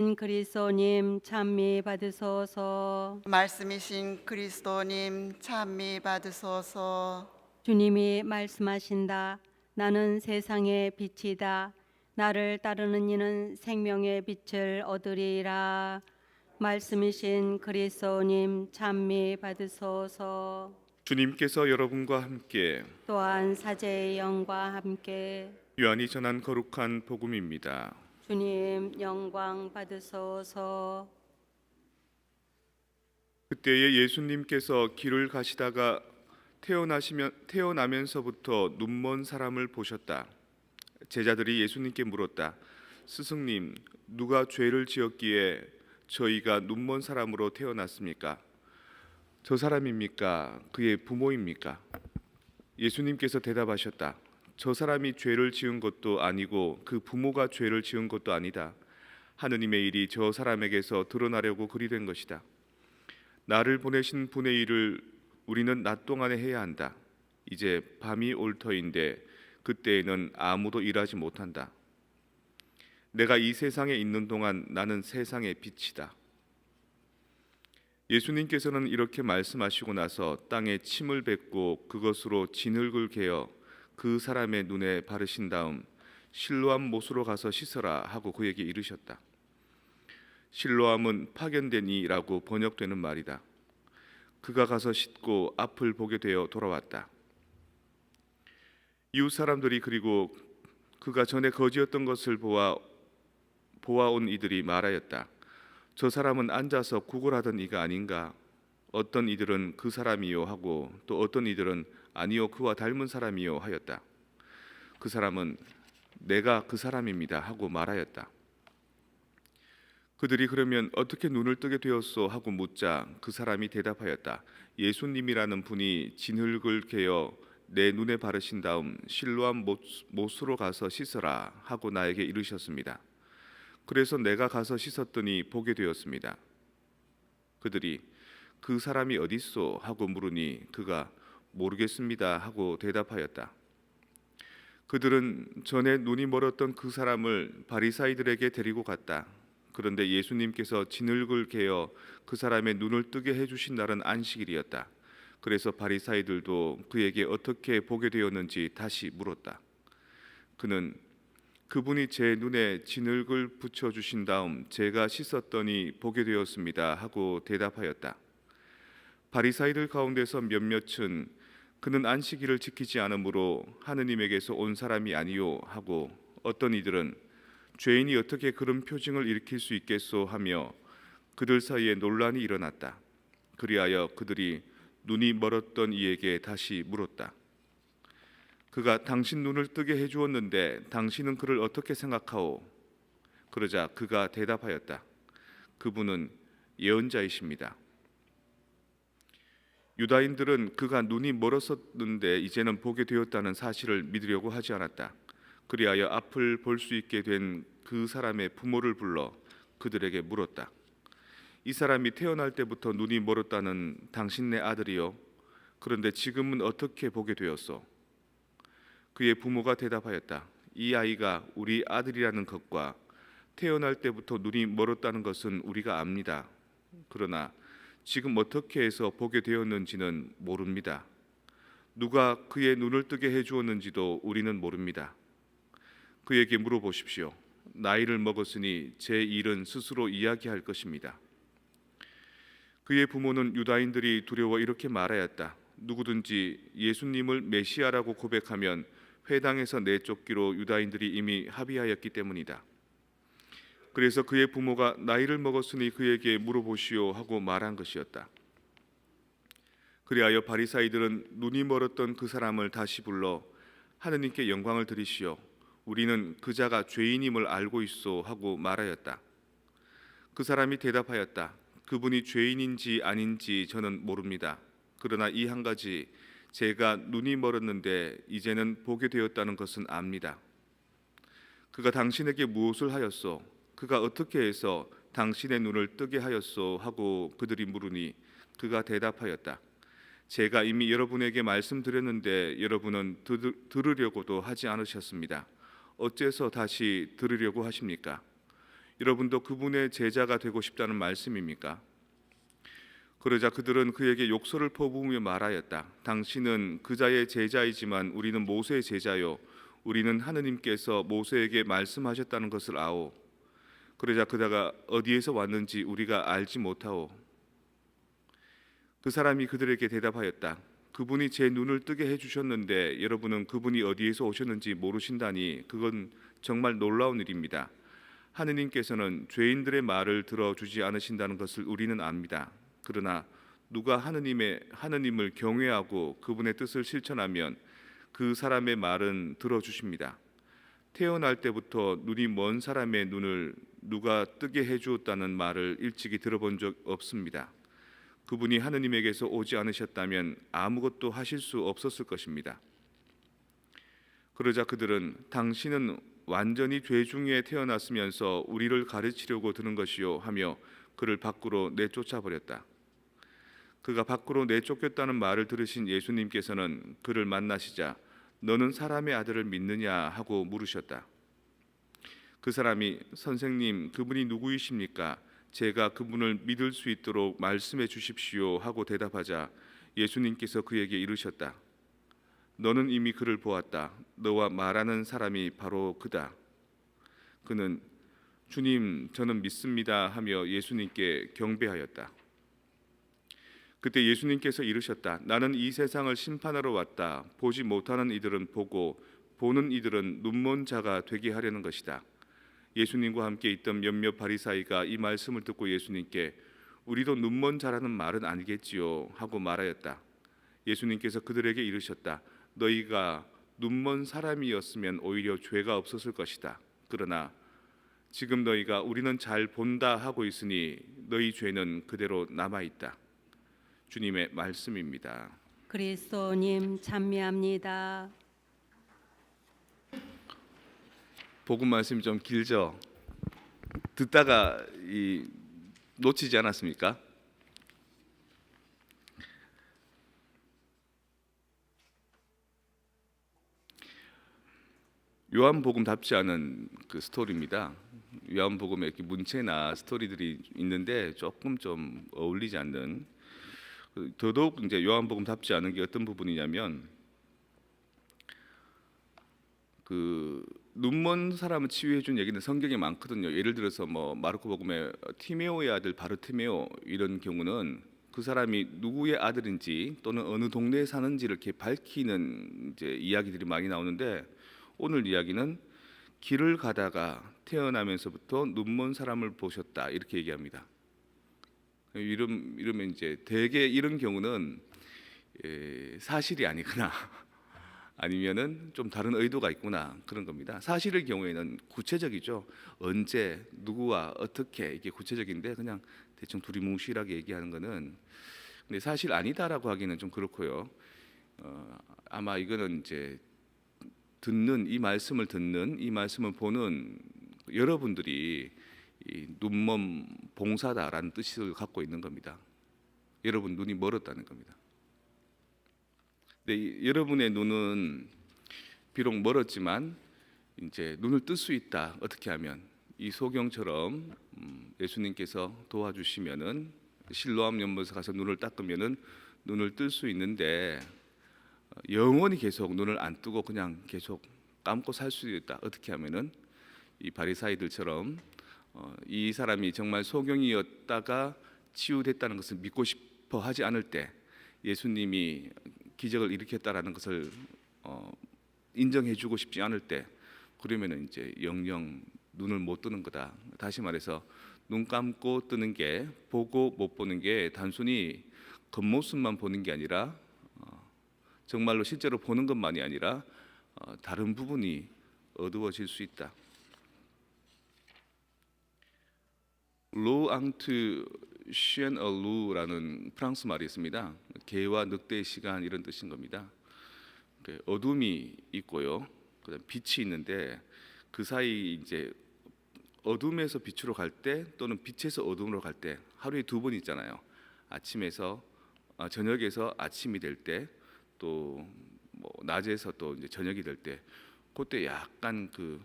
그리스도님 찬미 받으소서. 말씀이신 그리스도님 찬미 받으소서. 주님이 말씀하신다. 나는 세상의 빛이다. 나를 따르는 이는 생명의 빛을 얻으리라. 말씀이신 그리스도님 찬미 받으소서. 주님께서 여러분과 함께 또한 사제의 영과 함께 요한이 전한 거룩한 복음입니다. 주님 영광 받으소서. 그때에 예수님께서 길을 가시다가 태어나면서부터 눈먼 사람을 보셨다. 제자들이 예수님께 물었다. 스승님, 누가 죄를 지었기에 저희가 눈먼 사람으로 태어났습니까? 저 사람입니까? 그의 부모입니까? 예수님께서 대답하셨다. 저 사람이 죄를 지은 것도 아니고 그 부모가 죄를 지은 것도 아니다. 하느님의 일이 저 사람에게서 드러나려고 그리 된 것이다. 나를 보내신 분의 일을 우리는 낮 동안에 해야 한다. 이제 밤이 올 터인데 그때에는 아무도 일하지 못한다. 내가 이 세상에 있는 동안 나는 세상의 빛이다. 예수님께서는 이렇게 말씀하시고 나서 땅에 침을 뱉고 그것으로 진흙을 개어 그 사람의 눈에 바르신 다음 실로암 못으로 가서 씻어라 하고 그에게 이르셨다. 실로암은 파견된 이라고 번역되는 말이다. 그가 가서 씻고 앞을 보게 되어 돌아왔다. 이웃 사람들이 그리고 그가 전에 거지였던 것을 보아온 이들이 말하였다. 저 사람은 앉아서 구걸하던 이가 아닌가? 어떤 이들은 그 사람이요 하고 또 어떤 이들은 아니요 그와 닮은 사람이요 하였다. 그 사람은 내가 그 사람입니다 하고 말하였다. 그들이 그러면 어떻게 눈을 뜨게 되었소 하고 묻자 그 사람이 대답하였다. 예수님이라는 분이 진흙을 개어 내 눈에 바르신 다음 실로암 못으로 가서 씻어라 하고 나에게 이르셨습니다. 그래서 내가 가서 씻었더니 보게 되었습니다. 그들이 그 사람이 어딨소 하고 물으니 그가 모르겠습니다 하고 대답하였다. 그들은 전에 눈이 멀었던 그 사람을 바리사이들에게 데리고 갔다. 그런데 예수님께서 진흙을 개어 그 사람의 눈을 뜨게 해주신 날은 안식일이었다. 그래서 바리사이들도 그에게 어떻게 보게 되었는지 다시 물었다. 그는 그분이 제 눈에 진흙을 붙여주신 다음 제가 씻었더니 보게 되었습니다 하고 대답하였다. 바리사이들 가운데서 몇몇은 그는 안식일을 지키지 않으므로 하느님에게서 온 사람이 아니요 하고 어떤 이들은 죄인이 어떻게 그런 표징을 일으킬 수 있겠소 하며 그들 사이에 논란이 일어났다. 그리하여 그들이 눈이 멀었던 이에게 다시 물었다. 그가 당신 눈을 뜨게 해주었는데 당신은 그를 어떻게 생각하오? 그러자 그가 대답하였다. 그분은 예언자이십니다. 유다인들은 그가 눈이 멀었었는데 이제는 보게 되었다는 사실을 믿으려고 하지 않았다. 그리하여 앞을 볼 수 있게 된 그 사람의 부모를 불러 그들에게 물었다. 이 사람이 태어날 때부터 눈이 멀었다는 당신네 아들이요? 그런데 지금은 어떻게 보게 되었소? 그의 부모가 대답하였다. 이 아이가 우리 아들이라는 것과 태어날 때부터 눈이 멀었다는 것은 우리가 압니다. 그러나 지금 어떻게 해서 보게 되었는지는 모릅니다. 누가 그의 눈을 뜨게 해주었는지도 우리는 모릅니다. 그에게 물어보십시오. 나이를 먹었으니 제 일은 스스로 이야기할 것입니다. 그의 부모는 유다인들이 두려워 이렇게 말하였다. 누구든지 예수님을 메시아라고 고백하면 회당에서 내쫓기로 유다인들이 이미 합의하였기 때문이다. 그래서 그의 부모가 나이를 먹었으니 그에게 물어보시오 하고 말한 것이었다. 그리하여 바리사이들은 눈이 멀었던 그 사람을 다시 불러 하느님께 영광을 드리시오. 우리는 그 자가 죄인임을 알고 있소 하고 말하였다. 그 사람이 대답하였다. 그분이 죄인인지 아닌지 저는 모릅니다. 그러나 이 한 가지 제가 눈이 멀었는데 이제는 보게 되었다는 것은 압니다. 그가 당신에게 무엇을 하였소? 그가 어떻게 해서 당신의 눈을 뜨게 하였소? 하고 그들이 물으니 그가 대답하였다. 제가 이미 여러분에게 말씀드렸는데 여러분은 들으려고도 하지 않으셨습니다. 어째서 다시 들으려고 하십니까? 여러분도 그분의 제자가 되고 싶다는 말씀입니까? 그러자 그들은 그에게 욕설을 퍼부으며 말하였다. 당신은 그자의 제자이지만 우리는 모세의 제자요, 우리는 하느님께서 모세에게 말씀하셨다는 것을 아오. 그러자 그자가 어디에서 왔는지 우리가 알지 못하오. 그 사람이 그들에게 대답하였다. 그분이 제 눈을 뜨게 해주셨는데 여러분은 그분이 어디에서 오셨는지 모르신다니 그건 정말 놀라운 일입니다. 하느님께서는 죄인들의 말을 들어주지 않으신다는 것을 우리는 압니다. 그러나 누가 하느님을 경외하고 그분의 뜻을 실천하면 그 사람의 말은 들어주십니다. 태어날 때부터 눈이 먼 사람의 눈을 누가 뜨게 해주었다는 말을 일찍이 들어본 적 없습니다. 그분이 하느님에게서 오지 않으셨다면 아무것도 하실 수 없었을 것입니다. 그러자 그들은 당신은 완전히 죄 중에 태어났으면서 우리를 가르치려고 드는 것이요 하며 그를 밖으로 내쫓아 버렸다. 그가 밖으로 내쫓겼다는 말을 들으신 예수님께서는 그를 만나시자 너는 사람의 아들을 믿느냐 하고 물으셨다. 그 사람이 선생님 그분이 누구이십니까? 제가 그분을 믿을 수 있도록 말씀해 주십시오 하고 대답하자 예수님께서 그에게 이르셨다. 너는 이미 그를 보았다. 너와 말하는 사람이 바로 그다. 그는 주님 저는 믿습니다 하며 예수님께 경배하였다. 그때 예수님께서 이르셨다. 나는 이 세상을 심판하러 왔다. 보지 못하는 이들은 보고 보는 이들은 눈먼 자가 되게 하려는 것이다. 예수님과 함께 있던 몇몇 바리사이가 이 말씀을 듣고 예수님께 우리도 눈먼 자라는 말은 아니겠지요 하고 말하였다. 예수님께서 그들에게 이르셨다. 너희가 눈먼 사람이었으면 오히려 죄가 없었을 것이다. 그러나 지금 너희가 우리는 잘 본다 하고 있으니 너희 죄는 그대로 남아 있다. 주님의 말씀입니다. 그리스도님 찬미합니다. 복음 말씀이 좀 길죠. 듣다가 놓치지 않았습니까? 요한복음답지 않은 그 스토리입니다. 요한복음에 이렇게 문체나 스토리들이 있는데 조금 좀 어울리지 않는, 더더욱 이제 요한복음답지 않은 게 어떤 부분이냐면 그 눈먼 사람을 치유해 준 얘기는 성경에 많거든요. 예를 들어서 뭐 마르코복음에 티메오의 아들 바르티메오 이런 경우는 그 사람이 누구의 아들인지 또는 어느 동네에 사는지를 이렇게 밝히는 이제 이야기들이 많이 나오는데 오늘 이야기는 길을 가다가 태어나면서부터 눈먼 사람을 보셨다 이렇게 얘기합니다. 이러면 이제 대개 이런 경우는 사실이 아니거나 아니면은 좀 다른 의도가 있구나 그런 겁니다. 사실의 경우에는 구체적이죠. 언제 누구와 어떻게 이게 구체적인데 그냥 대충 두리뭉실하게 얘기하는 거는 근데 사실 아니다라고 하기는 좀 그렇고요. 아마 이거는 이제 이 말씀을 보는 여러분들이 이 눈먼 봉사다라는 뜻을 갖고 있는 겁니다. 여러분 눈이 멀었다는 겁니다. 근데 여러분의 눈은 비록 멀었지만 이제 눈을 뜰 수 있다. 어떻게 하면 이 소경처럼 예수님께서 도와주시면은 실로암 연못에 가서 눈을 닦으면은 눈을 뜰 수 있는데 영원히 계속 눈을 안 뜨고 그냥 계속 감고 살 수 있다. 어떻게 하면은 이 바리사이들처럼 이 사람이 정말 소경이었다가 치유됐다는 것을 믿고 싶어 하지 않을 때 예수님이 기적을 일으켰다라는 것을 인정해주고 싶지 않을 때 그러면은 이제 영영 눈을 못 뜨는 거다. 다시 말해서 눈 감고 뜨는 게 보고 못 보는 게 단순히 겉모습만 보는 게 아니라 정말로 실제로 보는 것만이 아니라 다른 부분이 어두워질 수 있다. 로앙트 시엔 얼루라는 프랑스 말이 있습니다. 개와 늑대의 시간 이런 뜻인 겁니다. 어둠이 있고요, 그다음 빛이 있는데 그 사이 이제 어둠에서 빛으로 갈 때 또는 빛에서 어둠으로 갈 때 하루에 두 번 있잖아요. 저녁에서 아침이 될 때 또 뭐 낮에서 또 이제 저녁이 될 때 그때 약간 그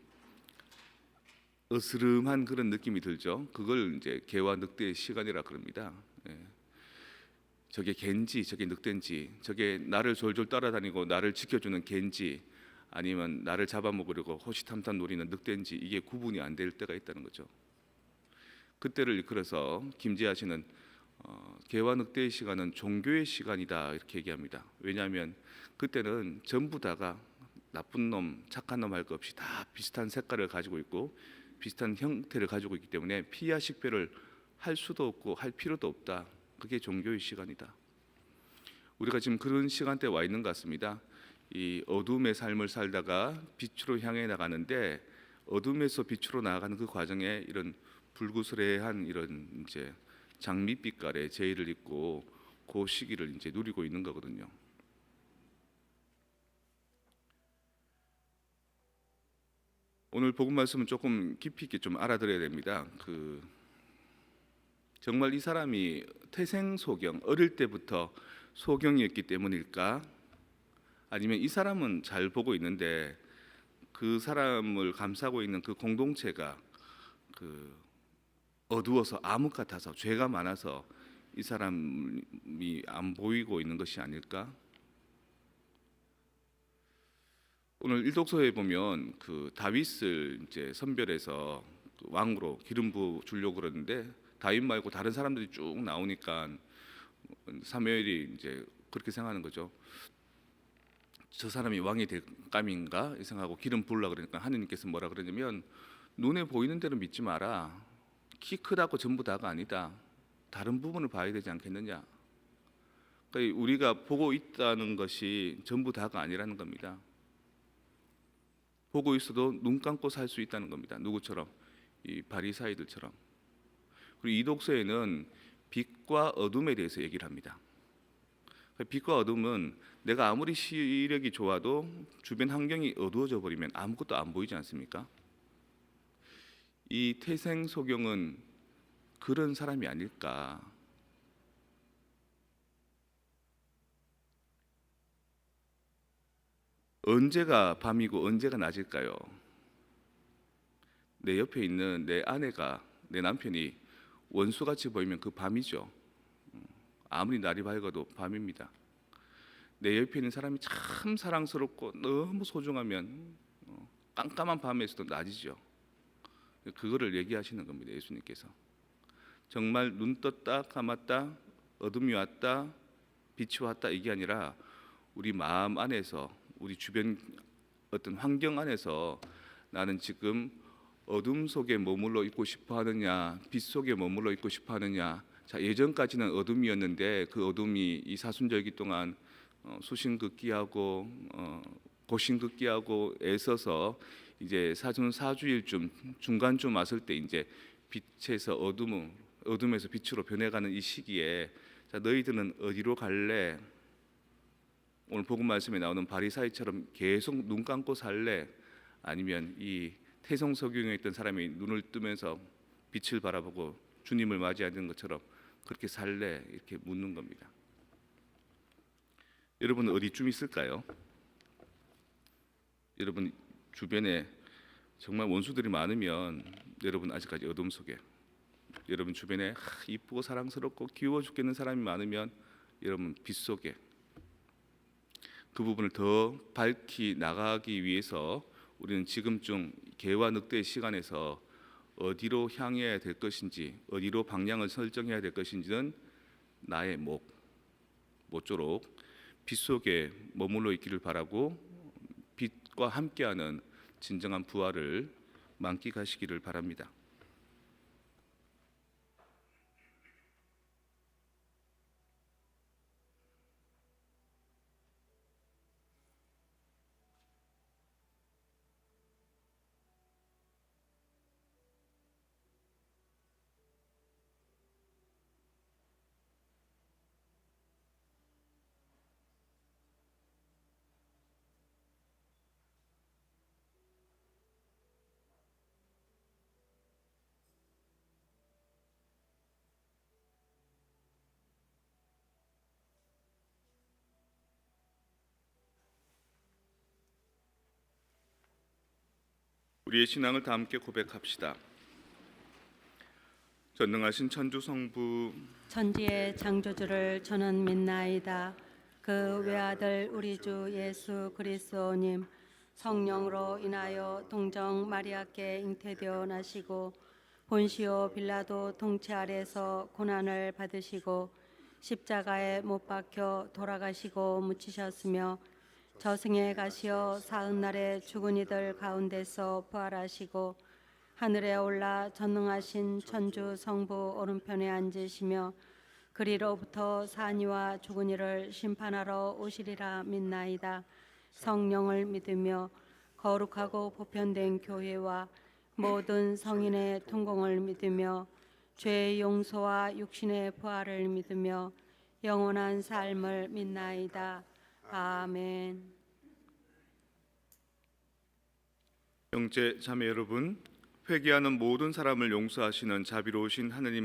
어스름한 그런 느낌이 들죠. 그걸 이제 개와 늑대의 시간이라 그럽니다. 예. 저게 갠지 저게 늑대인지, 저게 나를 졸졸 따라다니고 나를 지켜주는 갠지 아니면 나를 잡아먹으려고 호시탐탐 노리는 늑대인지, 이게 구분이 안 될 때가 있다는 거죠. 그때를 일컬어서 김재하 씨는 개와 늑대의 시간은 종교의 시간이다 이렇게 얘기합니다. 왜냐하면 그때는 전부 다가 나쁜 놈, 착한 놈 할 것 없이 다 비슷한 색깔을 가지고 있고 비슷한 형태를 가지고 있기 때문에 피야 식별을 할 수도 없고 할 필요도 없다. 그게 종교의 시간이다. 우리가 지금 그런 시간대에 와 있는 것 같습니다. 이 어둠의 삶을 살다가 빛으로 향해 나가는데, 어둠에서 빛으로 나아가는 그 과정에 이런 불구스레한 이런 이제 장밋빛깔의 제의를 입고 그 시기를 이제 누리고 있는 거거든요. 오늘 복음 말씀은 조금 깊이 있게 좀 알아들어야 됩니다. 정말 이 사람이 태생 소경, 어릴 때부터 소경이었기 때문일까? 아니면 이 사람은 잘 보고 있는데 그 사람을 감싸고 있는 그 공동체가 어두워서 암흑 같아서 죄가 많아서 이 사람이 안 보이고 있는 것이 아닐까? 오늘 일독서에 보면 다윗을 이제 선별해서 왕으로 기름 부어 주려고 그러는데 다윗 말고 다른 사람들이 쭉 나오니까 사무엘이 이제 그렇게 생각하는 거죠. 저 사람이 왕이 될 감인가 생각하고 기름 부으려고 그러니까 하느님께서 뭐라 그러냐면, 눈에 보이는 대로 믿지 마라. 키 크다고 전부 다가 아니다. 다른 부분을 봐야 되지 않겠느냐. 그러니까 우리가 보고 있다는 것이 전부 다가 아니라는 겁니다. 보고 있어도 눈 감고 살 수 있다는 겁니다. 누구처럼? 이 바리사이들처럼. 그리고 이 독서에는 빛과 어둠에 대해서 얘기를 합니다. 빛과 어둠은 내가 아무리 시력이 좋아도 주변 환경이 어두워져 버리면 아무것도 안 보이지 않습니까? 이 태생 소경은 그런 사람이 아닐까. 언제가 밤이고 언제가 낮일까요? 내 옆에 있는 내 아내가, 내 남편이 원수같이 보이면 그 밤이죠. 아무리 날이 밝아도 밤입니다. 내 옆에 있는 사람이 참 사랑스럽고 너무 소중하면 깜깜한 밤에서도 낮이죠. 그거를 얘기하시는 겁니다. 예수님께서. 정말 눈 떴다 감았다 어둠이 왔다 빛이 왔다, 이게 아니라 우리 마음 안에서, 우리 주변 어떤 환경 안에서 나는 지금 어둠 속에 머물러 있고 싶어 하느냐, 빛 속에 머물러 있고 싶어 하느냐. 자, 예전까지는 어둠이었는데 그 어둠이 이 사순절기 동안 수신극기하고 고신극기하고 애써서 이제 사순 4주일쯤 중간쯤 왔을 때 이제 빛에서 어둠에서 빛으로 변해가는 이 시기에, 자, 너희들은 어디로 갈래? 오늘 복음 말씀에 나오는 바리사이처럼 계속 눈 감고 살래? 아니면 이 태성소경에 있던 사람이 눈을 뜨면서 빛을 바라보고 주님을 맞이하는 것처럼 그렇게 살래? 이렇게 묻는 겁니다. 여러분 어디쯤 있을까요? 여러분 주변에 정말 원수들이 많으면 여러분 아직까지 어둠 속에, 여러분 주변에 이쁘고 사랑스럽고 귀여워 죽겠는 사람이 많으면 여러분 빛 속에, 그 부분을 더 밝히 나가기 위해서 우리는 지금쯤 개와 늑대의 시간에서 어디로 향해야 될 것인지, 어디로 방향을 설정해야 될 것인지는 나의 모쪼록 빛 속에 머물러 있기를 바라고, 빛과 함께하는 진정한 부활을 만끽하시기를 바랍니다. 우리의 신앙을 다 함께 고백합시다. 전능하신 천주 성부 천지의 창조주를 저는 믿나이다. 그 외아들 우리 주 예수 그리스도님 성령으로 인하여 동정 마리아께 잉태되어 나시고 본시오 빌라도 통치 아래서 고난을 받으시고 십자가에 못 박혀 돌아가시고 묻히셨으며 저승에 가시어 사흘날에 죽은 이들 가운데서 부활하시고 하늘에 올라 전능하신 천주 성부 오른편에 앉으시며 그리로부터 산이와 죽은 이를 심판하러 오시리라 믿나이다. 성령을 믿으며 거룩하고 보편된 교회와 모든 성인의 통공을 믿으며 죄의 용서와 육신의 부활을 믿으며 영원한 삶을 믿나이다. 아멘. 형제 자매 여러분, 회개하는 모든 사람을 용서하시는 자비로우신 하느님